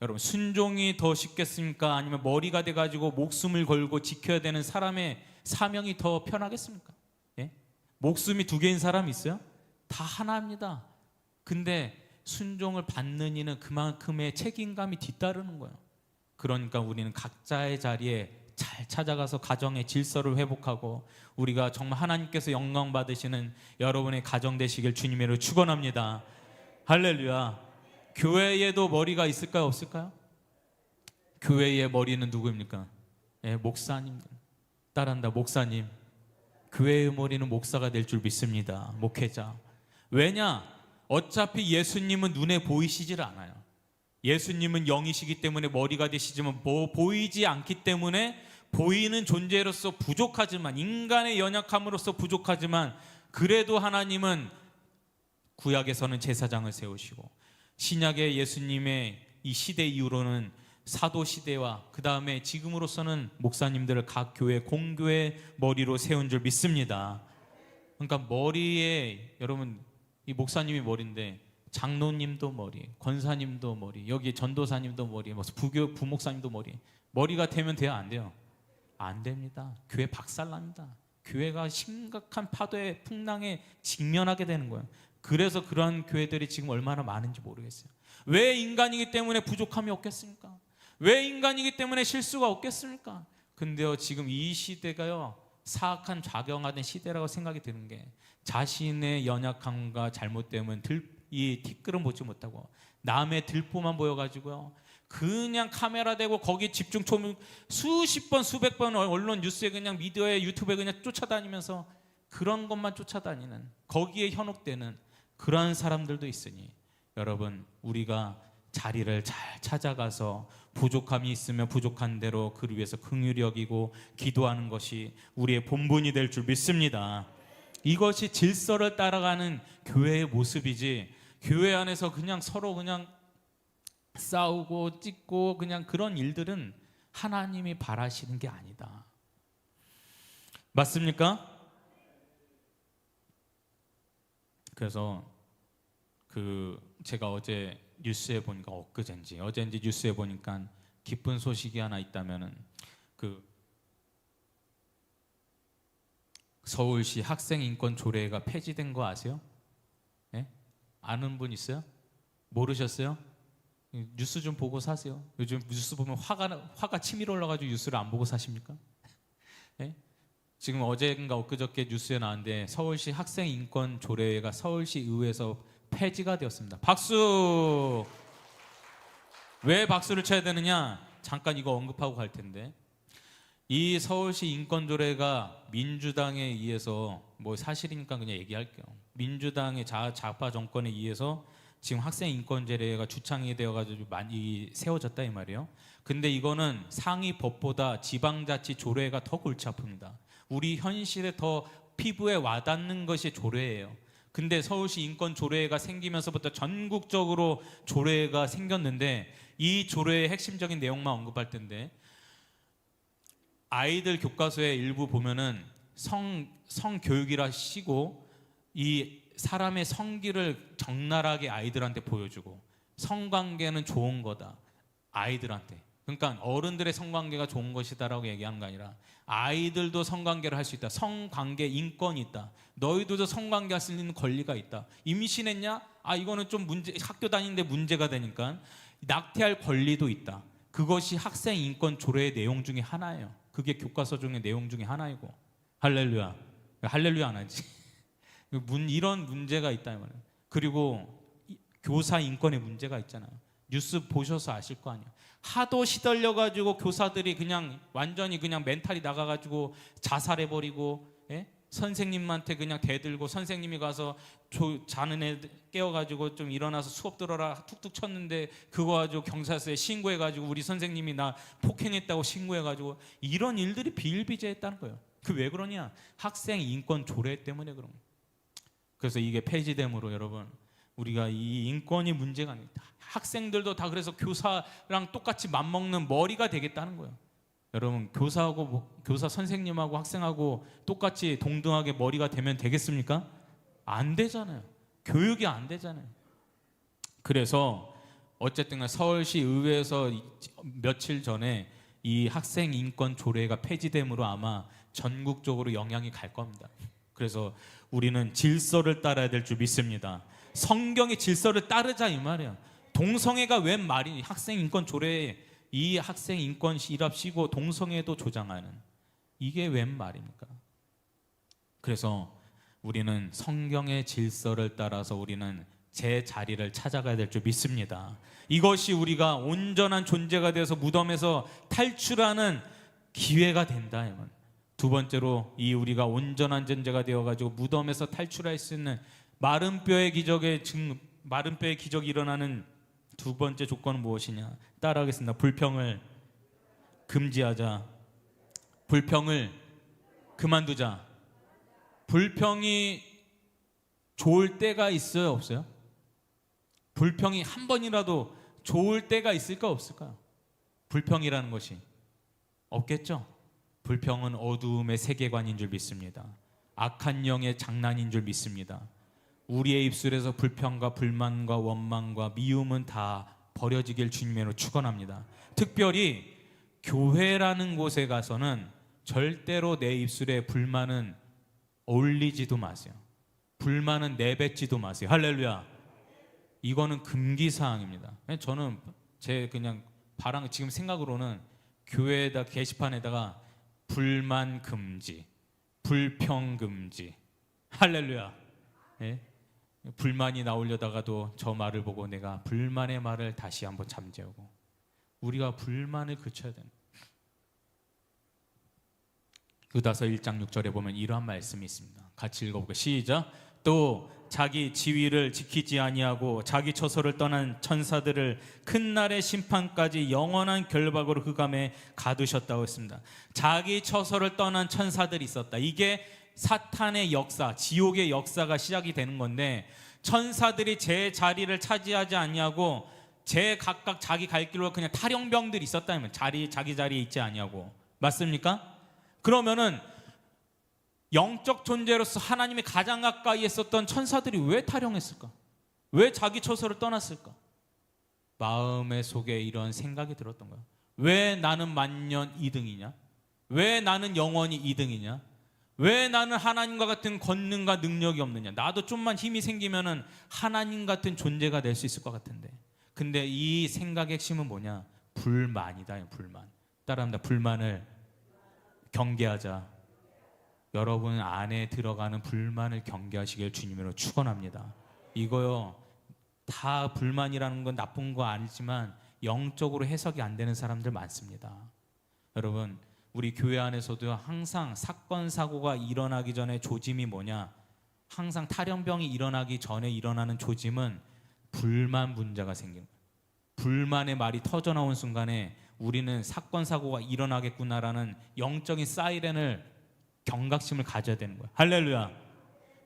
여러분 순종이 더 쉽겠습니까? 아니면 머리가 돼가지고 목숨을 걸고 지켜야 되는 사람의 사명이 더 편하겠습니까? 예? 목숨이 두 개인 사람 있어요? 다 하나입니다. 근데 순종을 받는 이는 그만큼의 책임감이 뒤따르는 거예요. 그러니까 우리는 각자의 자리에 잘 찾아가서 가정의 질서를 회복하고 우리가 정말 하나님께서 영광 받으시는 여러분의 가정 되시길 주님의 이름으로 축원합니다. 할렐루야. 교회에도 머리가 있을까요? 없을까요? 교회의 머리는 누구입니까? 예, 목사님. 따라한다. 목사님. 교회의 머리는 목사가 될 줄 믿습니다. 목회자. 왜냐? 어차피 예수님은 눈에 보이시질 않아요. 예수님은 영이시기 때문에 머리가 되시지만 보이지 않기 때문에 보이는 존재로서 부족하지만, 인간의 연약함으로써 부족하지만, 그래도 하나님은 구약에서는 제사장을 세우시고 신약의 예수님의 이 시대 이후로는 사도 시대와 그 다음에 지금으로서는 목사님들을 각 교회 공교의 머리로 세운 줄 믿습니다. 그러니까 머리에 여러분 이 목사님이 머리인데 장로님도 머리, 권사님도 머리, 여기 전도사님도 머리, 부목사님도 머리. 머리가 되면 돼요? 안 돼요? 안 됩니다. 교회 박살납니다. 교회가 심각한 파도의 풍랑에 직면하게 되는 거예요. 그래서 그러한 교회들이 지금 얼마나 많은지 모르겠어요. 왜 인간이기 때문에 부족함이 없겠습니까? 왜 인간이기 때문에 실수가 없겠습니까? 근데요, 지금 이 시대가요, 사악한 좌경화된 시대라고 생각이 드는 게, 자신의 연약함과 잘못됨은 이 티끌은 보지 못하고 남의 들보만 보여가지고요, 그냥 카메라 대고 거기 집중 수십 번 수백 번 언론 뉴스에 그냥 미디어에 유튜브에 그냥 쫓아다니면서 그런 것만 쫓아다니는, 거기에 현혹되는 그러한 사람들도 있으니 여러분, 우리가 자리를 잘 찾아가서 부족함이 있으면 부족한 대로 그를 위해서 긍휼히 여기고 기도하는 것이 우리의 본분이 될 줄 믿습니다. 이것이 질서를 따라가는 교회의 모습이지, 교회 안에서 그냥 서로 그냥 싸우고 찢고 그냥 그런 일들은 하나님이 바라시는 게 아니다. 맞습니까? 그래서 제가 어제 뉴스에 보니까 어제인지 뉴스에 보니까 기쁜 소식이 하나 있다면은 서울시 학생 인권 조례가 폐지된 거 아세요? 예? 아는 분 있어요? 모르셨어요? 뉴스 좀 보고 사세요. 요즘 뉴스 보면 화가 치밀어 올라가지고 뉴스를 안 보고 사십니까? 예? 지금 어제인가 엊그저께 뉴스에 나왔는데 서울시 학생 인권 조례가 서울시 의회에서 폐지가 되었습니다. 박수! 왜 박수를 쳐야 되느냐? 잠깐 이거 언급하고 갈 텐데, 이 서울시 인권조례가 민주당에 의해서, 사실이니까 그냥 얘기할게요. 민주당의 좌파 정권에 의해서 지금 학생 인권조례가 주창이 되어가지고 많이 세워졌다 이 말이에요. 근데 이거는 상위 법보다 지방자치 조례가 더 골치 아픕니다. 우리 현실에 더 피부에 와닿는 것이 조례예요. 근데 서울시 인권 조례가 생기면서부터 전국적으로 조례가 생겼는데, 이 조례의 핵심적인 내용만 언급할 텐데, 아이들 교과서에 일부 보면은 성교육이라 시고 이 사람의 성기를 적나라하게 아이들한테 보여주고, 성관계는 좋은 거다 아이들한테. 그러니까 어른들의 성관계가 좋은 것이다라고 얘기하는 거 아니라 아이들도 성관계를 할 수 있다. 성관계 인권이 있다. 너희들도 성관계 할 수 있는 권리가 있다. 임신했냐? 이거는 좀 학교 다니는데 문제가 되니까 낙태할 권리도 있다. 그것이 학생 인권 조례의 내용 중에 하나예요. 그게 교과서 중에 내용 중에 하나이고. 할렐루야. 할렐루야 안 하지. 이런 문제가 있다 이 말이에요. 그리고 교사 인권의 문제가 있잖아요. 뉴스 보셔서 아실 거 아니에요. 하도 시달려가지고 교사들이 그냥 완전히 그냥 멘탈이 나가가지고 자살해버리고, 예? 선생님한테 그냥 대들고, 선생님이 가서 자는 애 깨워가지고 좀 일어나서 수업 들어라 툭툭 쳤는데 그거 가지고 경찰서에 신고해가지고 우리 선생님이 나 폭행했다고 신고해가지고, 이런 일들이 비일비재했다는 거예요. 그 왜 그러냐? 학생 인권 조례 때문에 그런 거예요. 그래서 이게 폐지됨으로 여러분, 우리가 이 인권이 문제가 아니다. 학생들도 다 그래서 교사랑 똑같이 맞먹는 머리가 되겠다는 거예요. 여러분, 교사 선생님하고 학생하고 똑같이 동등하게 머리가 되면 되겠습니까? 안 되잖아요. 교육이 안 되잖아요. 그래서 어쨌든 서울시 의회에서 며칠 전에 이 학생 인권 조례가 폐지됨으로 아마 전국적으로 영향이 갈 겁니다. 그래서 우리는 질서를 따라야 될 줄 믿습니다. 성경의 질서를 따르자 이 말이에요. 동성애가 웬 말이니? 학생 인권 조례에 이 학생 인권 일합시고 동성애도 조장하는, 이게 웬 말입니까? 그래서 우리는 성경의 질서를 따라서 우리는 제 자리를 찾아가야 될 줄 믿습니다. 이것이 우리가 온전한 존재가 되어서 무덤에서 탈출하는 기회가 된다 이 말. 두 번째로, 이 우리가 온전한 존재가 되어가지고 무덤에서 탈출할 수 있는 마른 뼈의 기적이 일어나는 두 번째 조건은 무엇이냐? 따라하겠습니다. 불평을 금지하자. 불평을 그만두자. 불평이 좋을 때가 있어요, 없어요? 불평이 한 번이라도 좋을 때가 있을까, 없을까요? 불평이라는 것이 없겠죠? 불평은 어두움의 세계관인 줄 믿습니다. 악한 영의 장난인 줄 믿습니다. 우리의 입술에서 불평과 불만과 원망과 미움은 다 버려지길 주님으로 축원합니다. 특별히 교회라는 곳에 가서는 절대로 내 입술에 불만은 올리지도 마세요. 불만은 내뱉지도 마세요. 할렐루야. 이거는 금기사항입니다. 저는 제 그냥 지금 생각으로는 교회에다 게시판에다가 불만 금지, 불평 금지. 할렐루야. 예? 불만이 나오려다가도 저 말을 보고 내가 불만의 말을 다시 한번 잠재우고, 우리가 불만을 그쳐야 됩니다. 유다서 1장 6절에 보면 이러한 말씀이 있습니다. 같이 읽어볼게요. 시작. 또 자기 지위를 지키지 아니하고 자기 처소를 떠난 천사들을 큰 날의 심판까지 영원한 결박으로 흑암에 가두셨다고 했습니다. 자기 처소를 떠난 천사들이 있었다. 이게 사탄의 역사, 지옥의 역사가 시작이 되는 건데, 천사들이 제 자리를 차지하지 아니하고 각각 자기 갈 길로 그냥 탈영병들이 있었다면 자기 자리에 있지 아니하고, 맞습니까? 그러면은 영적 존재로서 하나님이 가장 가까이 있었던 천사들이 왜 탈영했을까? 왜 자기 처소를 떠났을까? 마음의 속에 이런 생각이 들었던 거야. 왜 나는 만년 2등이냐? 왜 나는 영원히 2등이냐? 왜 나는 하나님과 같은 권능과 능력이 없느냐? 나도 좀만 힘이 생기면은 하나님 같은 존재가 될 수 있을 것 같은데. 근데 이 생각의 핵심은 뭐냐? 불만이다. 불만. 따라합니다. 불만을 경계하자. 여러분 안에 들어가는 불만을 경계하시길 주님으로 축원합니다. 이거요, 다 불만이라는 건 나쁜 거 아니지만 영적으로 해석이 안 되는 사람들 많습니다. 여러분, 우리 교회 안에서도 항상 사건 사고가 일어나기 전에 조짐이 뭐냐? 항상 탈영병이 일어나기 전에 일어나는 조짐은 불만 문제가 생긴 거예요. 불만의 말이 터져 나온 순간에 우리는 사건 사고가 일어나겠구나라는 영적인 사이렌을 경각심을 가져야 되는 거야. 할렐루야.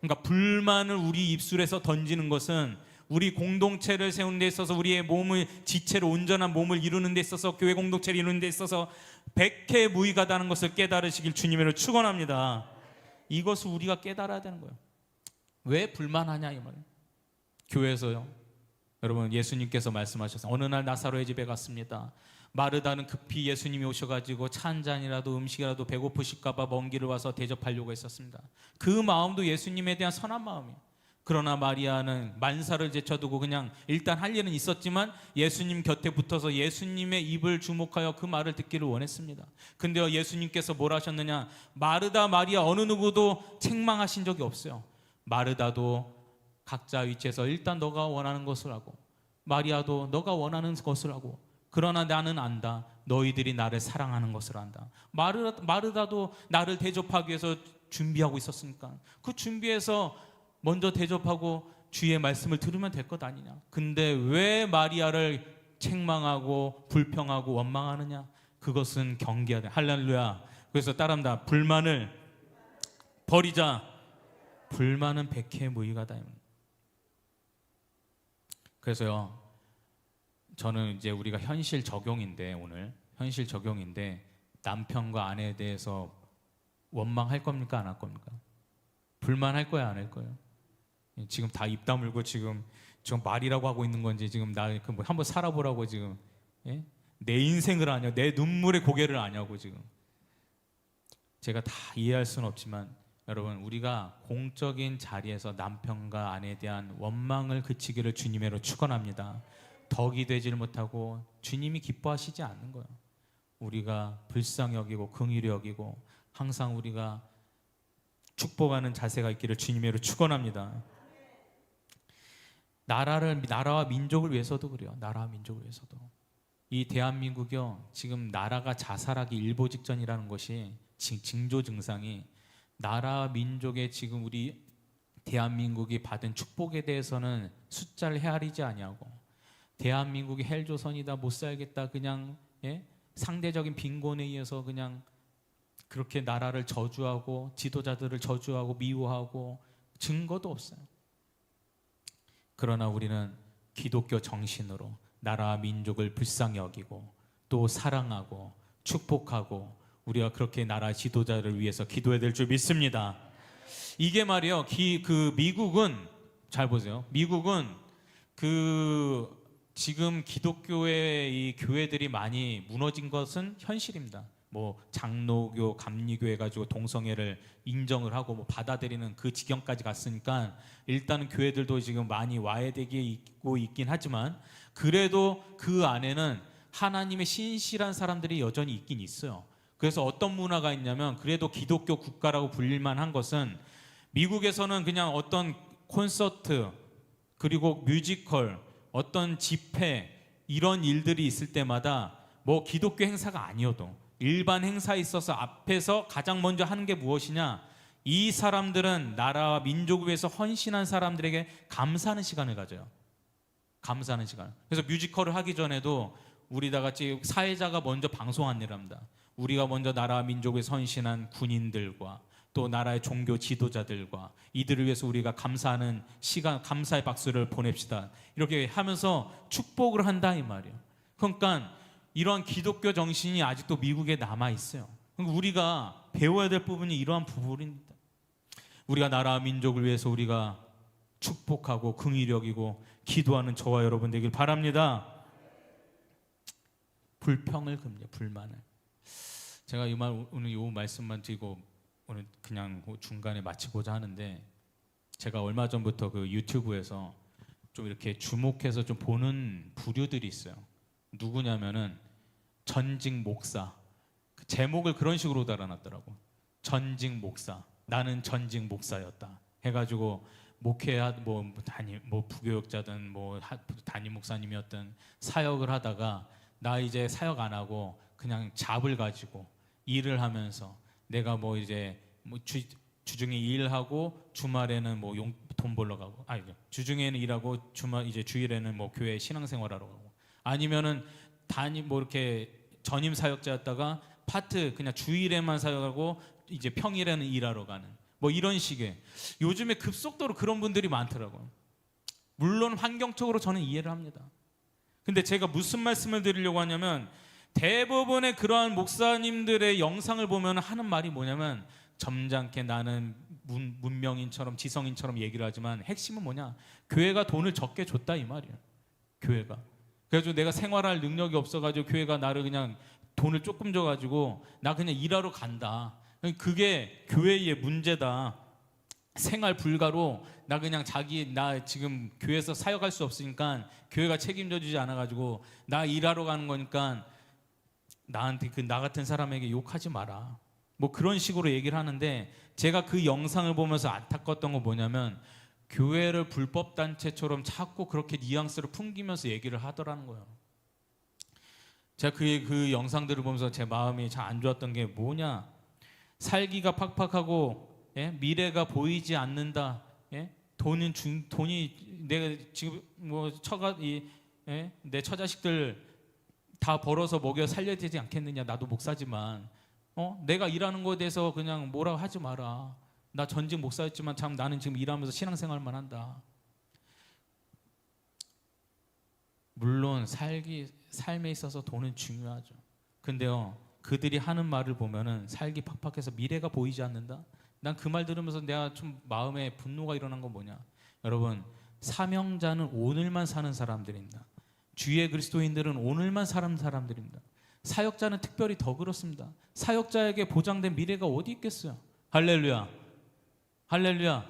그러니까 불만을 우리 입술에서 던지는 것은 우리 공동체를 세우는 데 있어서, 우리의 몸을 지체로 온전한 몸을 이루는 데 있어서, 교회 공동체를 이루는 데 있어서 백해무익하다는 것을 깨달으시길 주님으로 축원합니다. 이것을 우리가 깨달아야 되는 거예요. 왜 불만하냐 이 말이에요. 교회에서요, 여러분, 예수님께서 말씀하셨어요. 어느 날 나사로의 집에 갔습니다. 마르다는 급히 예수님이 오셔가지고 차 한 잔이라도 음식이라도 배고프실까 봐 먼 길을 와서 대접하려고 했었습니다. 그 마음도 예수님에 대한 선한 마음이에요. 그러나 마리아는 만사를 제쳐두고 그냥 일단 할 일은 있었지만 예수님 곁에 붙어서 예수님의 입을 주목하여 그 말을 듣기를 원했습니다. 근데요, 예수님께서 뭘 하셨느냐? 마르다, 마리아 어느 누구도 책망하신 적이 없어요. 마르다도 각자 위치에서 일단 너가 원하는 것을 하고, 마리아도 너가 원하는 것을 하고, 그러나 나는 안다. 너희들이 나를 사랑하는 것을 안다. 마르다도 나를 대접하기 위해서 준비하고 있었으니까 그 준비해서 먼저 대접하고 주의 말씀을 들으면 될 것 아니냐. 근데 왜 마리아를 책망하고 불평하고 원망하느냐? 그것은 경계해야 돼. 할렐루야. 그래서 따라합니다. 불만을 버리자. 불만은 백해무익하다. 그래서요, 저는 이제 우리가 현실 적용인데, 오늘 현실 적용인데, 남편과 아내에 대해서 원망할 겁니까? 안 할 겁니까? 불만할 거야? 안 할 거예요? 지금 다 입 다물고 지금 말이라고 하고 있는 건지, 지금 나 뭐 한번 살아보라고 지금, 예? 내 인생을 아냐, 내 눈물의 고개를 아냐고 지금. 제가 다 이해할 수는 없지만 여러분, 우리가 공적인 자리에서 남편과 아내에 대한 원망을 그치기를 주님으로 축원합니다. 덕이 되질 못하고 주님이 기뻐하시지 않는 거예요. 우리가 불쌍히 여기고 긍휼히 여기고 항상 우리가 축복하는 자세가 있기를 주님으로 축원합니다. 나라와 민족을 위해서도 그래요. 나라와 민족을 위해서도. 이 대한민국이요, 지금 나라가 자살하기 일보 직전이라는 것이 징조 증상이, 나라와 민족의 지금 우리 대한민국이 받은 축복에 대해서는 숫자를 헤아리지 아니하고, 대한민국이 헬조선이다, 못 살겠다, 그냥, 예? 상대적인 빈곤에 의해서 그냥 그렇게 나라를 저주하고 지도자들을 저주하고 미워하고 증거도 없어요. 그러나 우리는 기독교 정신으로 나라와 민족을 불쌍히 여기고 또 사랑하고 축복하고, 우리가 그렇게 나라 지도자를 위해서 기도해야 될 줄 믿습니다. 이게 말이요, 미국은, 잘 보세요. 미국은 지금 기독교의 이 교회들이 많이 무너진 것은 현실입니다. 뭐 장로교, 감리교 해가지고 동성애를 인정을 하고 뭐 받아들이는 그 지경까지 갔으니까 일단은 교회들도 지금 많이 와해되고 있긴 하지만, 그래도 그 안에는 하나님의 신실한 사람들이 여전히 있긴 있어요. 그래서 어떤 문화가 있냐면, 그래도 기독교 국가라고 불릴만 한 것은, 미국에서는 그냥 어떤 콘서트 그리고 뮤지컬, 어떤 집회, 이런 일들이 있을 때마다 뭐 기독교 행사가 아니어도 일반 행사에 있어서 앞에서 가장 먼저 하는 게 무엇이냐? 이 사람들은 나라와 민족을 위해서 헌신한 사람들에게 감사하는 시간을 가져요. 감사하는 시간. 그래서 뮤지컬을 하기 전에도 우리 다 같이 사회자가 먼저 방송 안내를 합니다. 우리가 먼저 나라와 민족을 위해서 헌신한 군인들과 또 나라의 종교 지도자들과 이들을 위해서 우리가 감사하는 시간, 감사의 박수를 보냅시다. 이렇게 하면서 축복을 한다 이 말이에요. 그러니까 이러한 기독교 정신이 아직도 미국에 남아 있어요. 우리가 배워야 될 부분이 이러한 부분입니다. 우리가 나라와 민족을 위해서 우리가 축복하고 긍휼히 여기고 기도하는 저와 여러분 되길 바랍니다. 불평을 금지해요. 불만을. 제가 오늘 이 말씀만 드리고 오늘 그냥 중간에 마치고자 하는데, 제가 얼마 전부터 그 유튜브에서 좀 이렇게 주목해서 좀 보는 부류들이 있어요. 누구냐면은 전직 목사. 그 제목을 그런 식으로 달아놨더라고. 전직 목사. 나는 전직 목사였다. 해가지고 뭐 부교육자든 뭐 담임 목사님이었든 사역을 하다가 나 이제 사역 안 하고 그냥 잡을 가지고 일을 하면서 내가 뭐 이제 뭐 주중에 일하고 주말에는 뭐 돈 벌러 가고, 주중에는 일하고 주일에는 뭐 교회 신앙생활하러 가고, 아니면은 뭐 이렇게 전임 사역자였다가 파트 그냥 주일에만 사역하고 이제 평일에는 일하러 가는 뭐 이런 식의 요즘에 급속도로 그런 분들이 많더라고요. 물론 환경적으로 저는 이해를 합니다. 근데 제가 무슨 말씀을 드리려고 하냐면 대부분의 그러한 목사님들의 영상을 보면 하는 말이 뭐냐면 점잖게 나는 문명인처럼 지성인처럼 얘기를 하지만 핵심은 뭐냐? 교회가 돈을 적게 줬다 이 말이에요. 교회가. 그래가지고 내가 생활할 능력이 없어가지고 교회가 나를 그냥 돈을 조금 줘가지고 나 그냥 일하러 간다. 그게 교회의 문제다. 생활 불가로 나 그냥 나 지금 교회에서 사역할 수 없으니까 교회가 책임져 주지 않아가지고 나 일하러 가는 거니까 나한테 나 같은 사람에게 욕하지 마라. 뭐 그런 식으로 얘기를 하는데 제가 그 영상을 보면서 안타까웠던 건 뭐냐면 교회를 불법 단체처럼 자꾸 그렇게 뉘앙스를 풍기면서 얘기를 하더라는 거예요. 제가 그 영상들을 보면서 제 마음이 참 안 좋았던 게 뭐냐? 살기가 팍팍하고 미래가 보이지 않는다. 돈이 내가 지금 뭐 내 처자식들 다 벌어서 먹여 살려야 되지 않겠느냐? 나도 목사지만 내가 일하는 거에 대해서 그냥 뭐라고 하지 마라. 나 전직 목사였지만 참 나는 지금 일하면서 신앙생활만 한다. 물론 삶에 있어서 돈은 중요하죠. 근데요, 그들이 하는 말을 보면은 살기 팍팍해서 미래가 보이지 않는다. 난 그 말 들으면서 내가 좀 마음에 분노가 일어난 건 뭐냐? 여러분, 사명자는 오늘만 사는 사람들입니다. 주의 그리스도인들은 오늘만 사는 사람들입니다. 사역자는 특별히 더 그렇습니다. 사역자에게 보장된 미래가 어디 있겠어요? 할렐루야. 할렐루야.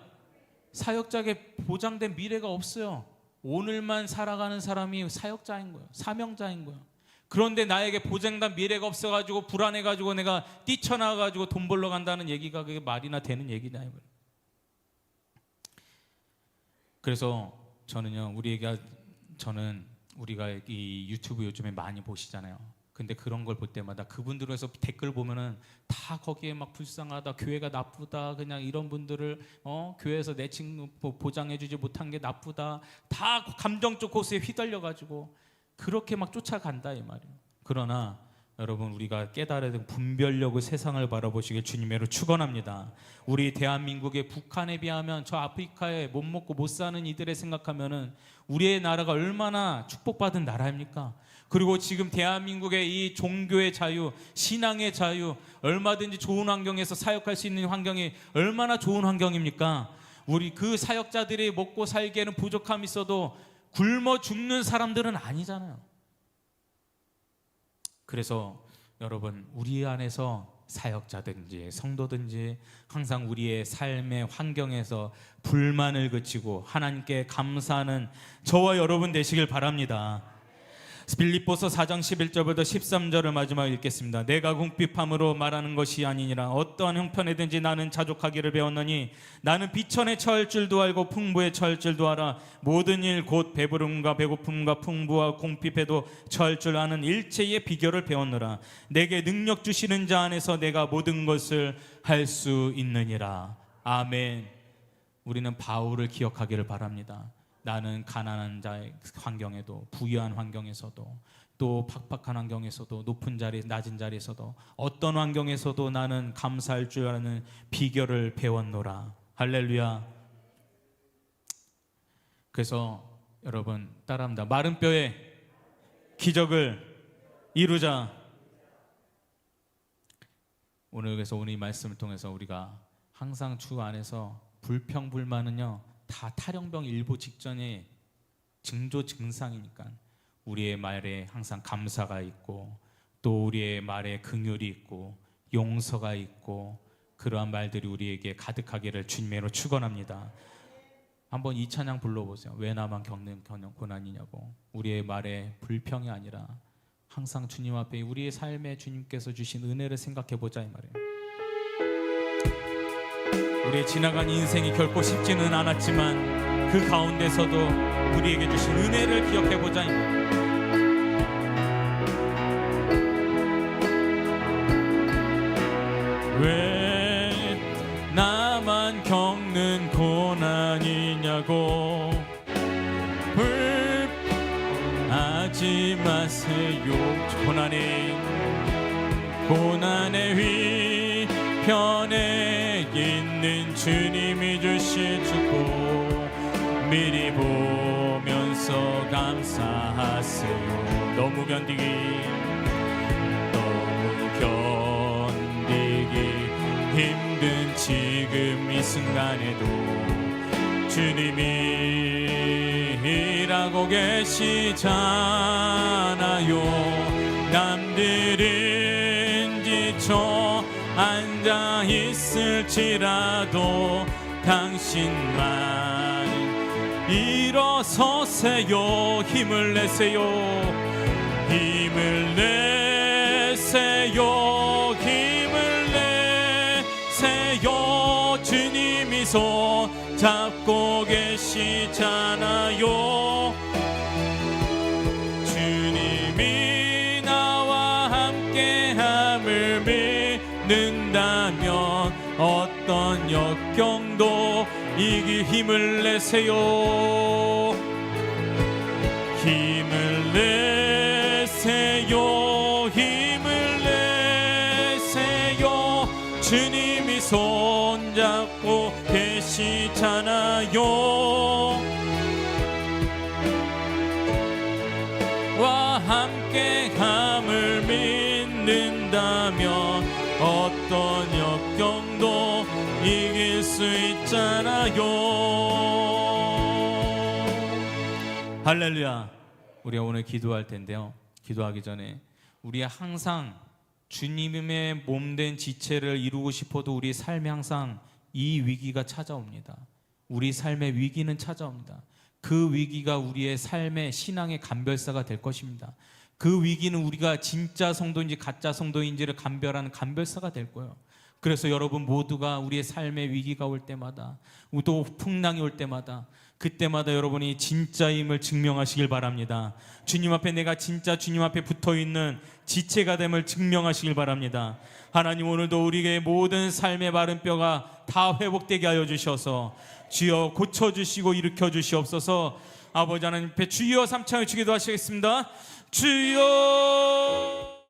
사역자에게 보장된 미래가 없어요. 오늘만 살아가는 사람이 사역자인 거예요. 사명자인 거예요. 그런데 나에게 보장된 미래가 없어가지고 불안해가지고 내가 뛰쳐나가가지고 돈 벌러 간다는 얘기가 그게 말이나 되는 얘기냐 이거예요. 그래서 우리가 이 유튜브 요즘에 많이 보시잖아요. 근데 그런 걸 볼 때마다 그분들에서 댓글 보면은 다 거기에 막 불쌍하다, 교회가 나쁘다, 그냥 이런 분들을 교회에서 내 친구 보장해주지 못한 게 나쁘다, 다 감정적 호소에 휘둘려가지고 그렇게 막 쫓아간다 이 말이에요. 그러나 여러분, 우리가 깨달아야 될 분별력의 세상을 바라보시길 주님으로 축원합니다. 우리 대한민국의 북한에 비하면 저 아프리카에 못 먹고 못 사는 이들을 생각하면은 우리의 나라가 얼마나 축복받은 나라입니까? 그리고 지금 대한민국의 이 종교의 자유, 신앙의 자유, 얼마든지 좋은 환경에서 사역할 수 있는 환경이 얼마나 좋은 환경입니까? 우리 그 사역자들이 먹고 살기에는 부족함이 있어도 굶어 죽는 사람들은 아니잖아요. 그래서 여러분, 우리 안에서 사역자든지 성도든지 항상 우리의 삶의 환경에서 불만을 그치고 하나님께 감사하는 저와 여러분 되시길 바랍니다. 빌립보서 4장 11절부터 13절을 마지막에 읽겠습니다. 내가 궁핍함으로 말하는 것이 아니니라. 어떠한 형편에든지 나는 자족하기를 배웠느니 나는 비천에 처할 줄도 알고 풍부에 처할 줄도 알아. 모든 일 곧 배부름과 배고픔과 풍부와 궁핍에도 처할 줄 아는 일체의 비결을 배웠노라. 내게 능력 주시는 자 안에서 내가 모든 것을 할 수 있느니라. 아멘. 우리는 바울을 기억하기를 바랍니다. 나는 가난한 자의 환경에도, 부유한 환경에서도, 또 팍팍한 환경에서도, 높은 자리, 낮은 자리에서도, 어떤 환경에서도 나는 감사할 줄 아는 비결을 배웠노라. 할렐루야. 그래서 여러분 따라합니다. 마른 뼈에 기적을 이루자. 그래서 오늘 이 말씀을 통해서 우리가 항상 주 안에서 불평불만은요 다 탈영병 일보 직전의 징조 증상이니까 우리의 말에 항상 감사가 있고 또 우리의 말에 긍휼이 있고 용서가 있고 그러한 말들이 우리에게 가득하기를 주님으로 축원합니다. 한번 이 찬양 불러보세요. 왜 나만 겪는 고난이냐고. 우리의 말에 불평이 아니라 항상 주님 앞에 우리의 삶에 주님께서 주신 은혜를 생각해보자 이 말이에요. 우리의 지나간 인생이 결코 쉽지는 않았지만 그 가운데서도 우리에게 주신 은혜를 기억해보자. 왜 나만 겪는 고난이냐고. 불하지 마세요. 고난의 휘 우편에 있는 주님이 주실 축복 미리 보면서 감사하세요. 너무 견디기 힘든 지금 이 순간에도 주님이 일하고 계시잖아요. 남들은 지쳐 앉아 있을지라도 당신만 일어서세요. 힘을 내세요. 힘을 내세요. 힘을 내세요. 주님이 손 잡고 계시잖아요. 주님이 나와 함께함을 믿는다면 어떤 역경도 이길 힘을 내세요. 힘을 내세요. 힘을 내세요. 주님이 손잡고 계시잖아요. 와 함께함을 믿는다면 어떤 역경도 이길 수 있잖아요. 할렐루야. 우리가 오늘 기도할 텐데요, 기도하기 전에 우리 항상 주님의 몸된 지체를 이루고 싶어도 우리 삶에 항상 이 위기가 찾아옵니다. 우리 삶의 위기는 찾아옵니다. 그 위기가 우리의 삶의 신앙의 감별사가 될 것입니다. 그 위기는 우리가 진짜 성도인지 가짜 성도인지를 감별하는 감별사가 될 거예요. 그래서 여러분 모두가 우리의 삶의 위기가 올 때마다, 또 풍랑이 올 때마다, 그때마다 여러분이 진짜임을 증명하시길 바랍니다. 주님 앞에 내가 진짜 주님 앞에 붙어있는 지체가 됨을 증명하시길 바랍니다. 하나님, 오늘도 우리의 모든 삶의 마른 뼈가 다 회복되게 하여 주셔서 주여 고쳐주시고 일으켜 주시옵소서. 아버지 하나님 앞에 주여 삼창을 주기도 하시겠습니다. 주여.